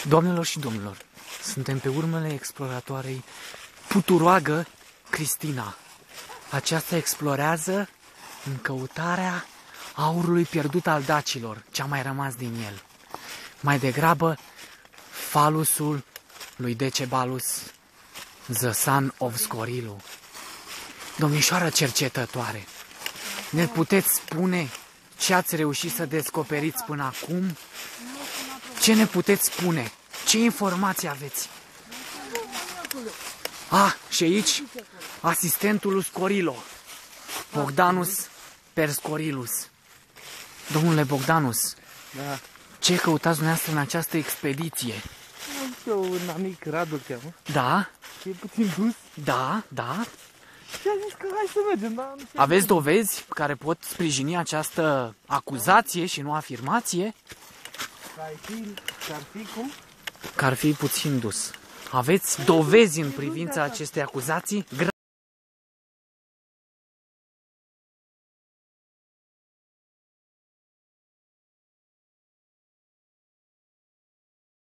Doamnelor și domnilor, suntem pe urmele exploratoarei puturoagă Cristina. Aceasta explorează în căutarea aurului pierdut al dacilor, ce a mai rămas din el. Mai degrabă, falusul lui Decebalus, the son of Scorilu. Domnișoară cercetătoare, ne puteți spune ce ați reușit să descoperiți până acum? Ce ne puteți spune? Ce informații aveți? Și aici, asistentul lui Scorilo, Bogdanus Perscorilus. Domnule Bogdanus, da. Ce căutați dumneavoastră în această expediție? Nu știu, un amic, Radu îl cheamă. Da? E puțin dus. Da, da. Și a zis că hai să mergem, dar nu știu. Aveți dovezi care pot sprijini această acuzație și nu afirmație? Că ar fi cum? Că ar fi puțin dus. Aveți dovezi în privința acestei acuzații?